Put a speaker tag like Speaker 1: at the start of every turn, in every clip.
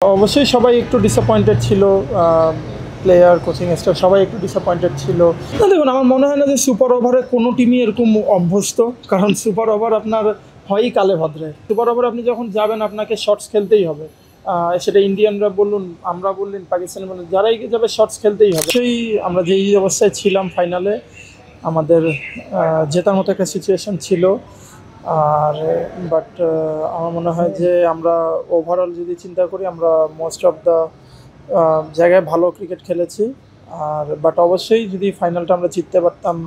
Speaker 1: অবশ্যই সবাই একটু ডিসঅ্যাপয়েন্টেড ছিল। প্লেয়ার, কোচিং স্টাফ সবাই একটু ডিসঅ্যাপয়েন্টেড ছিল। না দেখুন, আমার মনে হয় না যে সুপার ওভারে কোনো টিমই এরকম অভ্যস্ত, কারণ সুপার ওভার আপনার হয়ই কালে ভদ্রে। সুপার ওভার আপনি যখন যাবেন আপনাকে শর্টস খেলতেই হবে। সেটা ইন্ডিয়ানরা বলুন, আমরা বললেন, পাকিস্তানি বলুন, যারাই যাবে শর্টস খেলতেই হবে। সেই আমরা যেই অবস্থায় ছিলাম ফাইনালে, আমাদের জেতার মতো একটা সিচুয়েশন ছিল। আর বাট আমার মনে হয় যে আমরা ওভারঅল যদি চিন্তা করি, আমরা মোস্ট অফ দ্য জায়গায় ভালো ক্রিকেট খেলেছি। আর বাট অবশ্যই যদি ফাইনালটা আমরা জিততে পারতাম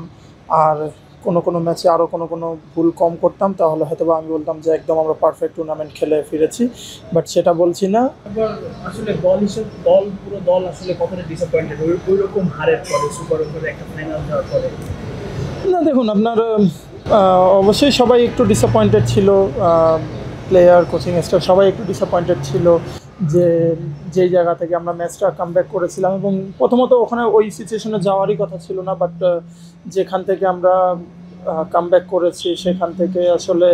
Speaker 1: আর কোনো ম্যাচে আরও কোনো ভুল কম করতাম, তাহলে হয়তো আমি বলতাম যে একদম আমরা পারফেক্ট টুর্নামেন্ট খেলে ফিরেছি। বাট সেটা বলছি না।
Speaker 2: এবার আসলে পুরো দল আসলে কতটা ডিসঅ্যাপয়েন্টেড ওই রকম হারের পরে, সুপার ওভারে একটা ফাইনাল যাওয়ার পরে?
Speaker 1: না দেখুন, আপনার অবশ্যই সবাই একটু ডিসঅ্যাপয়েন্টেড ছিল। প্লেয়ার, কোচিং স্টাফ সবাই একটু ডিসঅ্যাপয়েন্টেড ছিল যে যেই জায়গা থেকে আমরা ম্যাচটা কামব্যাক করেছিলাম, এবং প্রথমত ওখানে ওই সিচুয়েশনে যাওয়ারই কথা ছিল না। বাট যেখান থেকে আমরা কামব্যাক করেছি সেখান থেকে আসলে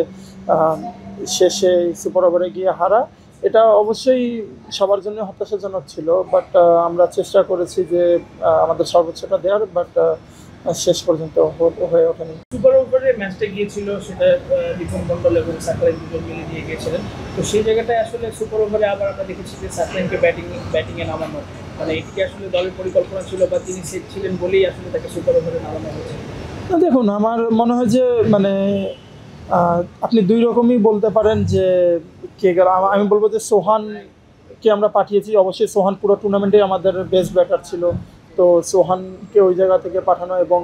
Speaker 1: শেষে সুপার ওভারে গিয়ে হারা, এটা অবশ্যই সবার জন্য হতাশাজনক ছিল। বাট আমরা চেষ্টা করেছি যে আমাদের সর্বোচ্চটা দেওয়ার, বাট শেষ পর্যন্ত হয়ে ওঠেনি।
Speaker 2: সুপার ওভারে ম্যাচটা গিয়েছিল, সেটা রিপন মন্ডল এবং সাকলাইন দুজন মিলে দিয়ে গিয়েছিলেন। তো সেই জায়গাটায় আসলে সুপার ওভারে আবার আমরা দেখেছি যে সাকলাইনকে ব্যাটিংয়ে নামানো, মানে এটি আসলে দলের পরিকল্পনা ছিল বা তিনি সেট ছিলেন বলেই আসলে তাকে সুপার ওভারে নামানো হয়েছে?
Speaker 1: দেখুন, আমার মনে হয় যে মানে আপনি দুই রকমই বলতে পারেন যে কে গেল। আমি বলবো যে সোহানকে আমরা পাঠিয়েছি। অবশ্যই সোহান পুরো টুর্নামেন্টে আমাদের বেস্ট ব্যাটার ছিল, তো সোহানকে ওই জায়গা থেকে পাঠানো, এবং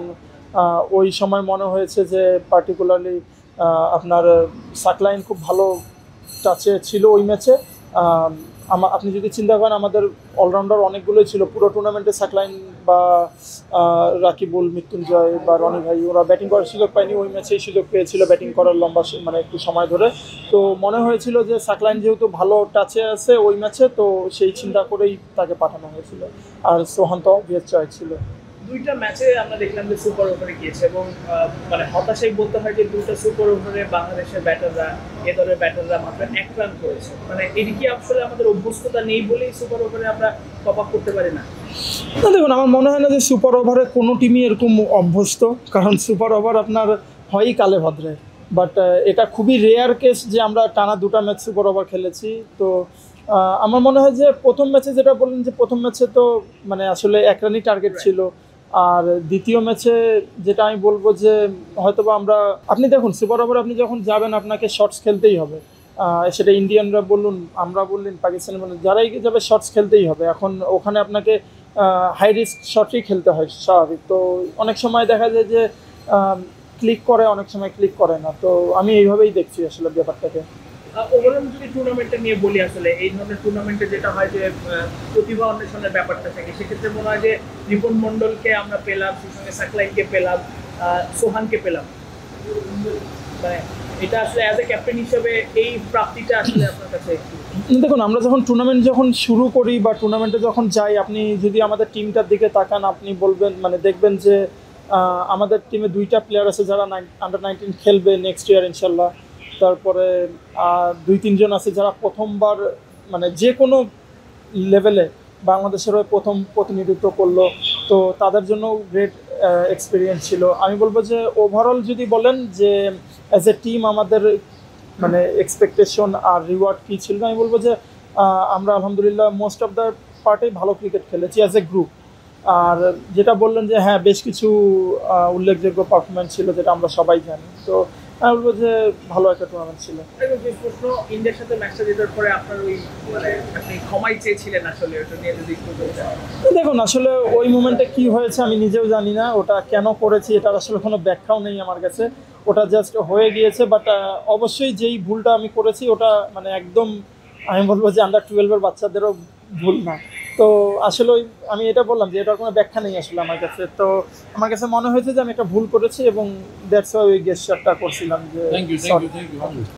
Speaker 1: ওই সময় মনে হয়েছে যে পার্টিকুলারলি আপনার সাকলাইন খুব ভালো টাচে ছিল ওই ম্যাচে। আপনি যদি চিন্তা করেন, আমাদের অলরাউন্ডার অনেকগুলোই ছিল পুরো টুর্নামেন্টে। সাকলাইন বা রাকিবুল, মৃত্যুঞ্জয় বা রনি ভাই, ওরা ব্যাটিং করার সুযোগ পায়নি, ওই ম্যাচেই সুযোগ পেয়েছিল ব্যাটিং করার লম্বা মানে একটু সময় ধরে। তো মনে হয়েছিল যে সাকলাইন যেহেতু ভালো টাচে আছে ওই ম্যাচে, তো সেই চিন্তা করেই তাকে পাঠানো হয়েছিল। আর সোহান তো অবভিয়াস চয়েস ছিল।
Speaker 2: দুইটা ম্যাচে আমরা দেখলাম যে সুপার ওভারে গিয়েছে, এবং মানে হতাশাই বলতে হয় যে দুইটা সুপার ওভারে বাংলাদেশের ব্যাটাররা, এ দলের ব্যাটাররা মাত্র 1 রান করেছে। মানে এটি কি আসলে আমাদের অভ্যস্ততা নেই বলেই সুপার ওভারে আমরা টপ আপ করতে পারি না?
Speaker 1: না দেখুন, আমার মনে হয় না যে সুপার ওভারে কোনো টিমই এরকম অভ্যস্ত, কারণ সুপার ওভার আপনার হয়ই কালে ভদ্রে। বাট এটা খুবই রেয়ার কেস যে আমরা টানা 2টা ম্যাচ সুপার ওভার খেলেছি। তো আমার মনে হয় যে প্রথম ম্যাচে যেটা বললেন, যে প্রথম ম্যাচে তো মানে আসলে 1 রানই টার্গেট ছিল। আর দ্বিতীয় ম্যাচে যেটা আমি বলবো যে হয়তোবা আপনি দেখুন, সুপার ওভার আপনি যখন যাবেন আপনাকে শর্টস খেলতেই হবে। সেটা ইন্ডিয়ানরা বলুন, আমরা বললেন, পাকিস্তানি বলুন, যারাই যাবে শর্টস খেলতেই হবে। এখন ওখানে আপনাকে হাই রিস্ক শটই খেলতে হয় স্বাভাবিক। তো অনেক সময় দেখা যায় যে ক্লিক করে, অনেক সময় ক্লিক করে না। তো আমি এইভাবেই দেখছি আসলে ব্যাপারটাকে।
Speaker 2: ওভারঅল যদি টুর্নামেন্টটা নিয়ে বলি, আসলে এই ধরনের টুর্নামেন্টে যেটা হয় যে প্রতিভা অন্বেষণের ব্যাপারটা থাকে, সেক্ষেত্রে মনে হয় যে রিপন মন্ডলকে আমরা পেলাম, সেই সঙ্গে সাকলাইনকে পেলাম, সোহানকে পেলাম। মানে এটা আসলে অ্যাজ এ ক্যাপ্টেন হিসেবে এই প্রাপ্তিটা আসলে আপনার কাছে?
Speaker 1: দেখুন, আমরা যখন টুর্নামেন্ট শুরু করি বা টুর্নামেন্টে যখন যাই, আপনি যদি আমাদের টিমটার দিকে তাকান, আপনি বলবেন মানে দেখবেন যে আমাদের টিমে 2টা প্লেয়ার আছে যারা আন্ডার-19 খেলবে নেক্সট ইয়ার ইনশাল্লাহ। তারপরে 2-3 জন আছে যারা প্রথমবার মানে যে কোনো লেভেলে বাংলাদেশের হয়ে প্রথম প্রতিনিধিত্ব করলো। তো তাদের জন্য গ্রেট এক্সপিরিয়েন্স ছিল। আমি বলবো যে ওভারঅল যদি বলেন যে অ্যাজ এ টিম আমাদের মানে এক্সপেকটেশন আর রিওয়ার্ড কী ছিল, আমি বলবো যে আমরা আলহামদুলিল্লাহ মোস্ট অফ দ্য পার্টেই ভালো ক্রিকেট খেলেছি অ্যাজ এ গ্রুপ। আর যেটা বললেন যে হ্যাঁ, বেশ কিছু উল্লেখযোগ্য পারফরমেন্স ছিল, যেটা আমরা সবাই জানি। তো আমি বলবো যে ভালো একটা টুর্নামেন্ট ছিল।
Speaker 2: প্রশ্ন, ইন্ডিয়ার সাথে ম্যাচটা জেতার পরে আপনার ওই মানে আপনি ক্ষমাই চেয়েছিলেন, আসলে ওটা নিয়ে যদি একটু বলতেন।
Speaker 1: দেখুন, আসলে ওই মোমেন্টে কী হয়েছে আমি নিজেও জানি না। ওটা কেন করেছি এটার আসলে কোনো ব্যাখ্যাও নেই আমার কাছে। ওটা জাস্ট হয়ে গিয়েছে। বাট অবশ্যই যেই ভুলটা আমি করেছি ওটা মানে একদম আমি বলবো যে আন্ডার-12 বাচ্চাদেরও ভুল না। তো আসলে আমি এটা বললাম যে এটার কোনো ব্যাখ্যা নেই আসলে আমার কাছে। তো আমার কাছে মনে হয়েছে যে আমি একটা ভুল করেছি, এবং দ্যাটস ওয়াই ওই গেস্টারটা করছিলাম যে সরি।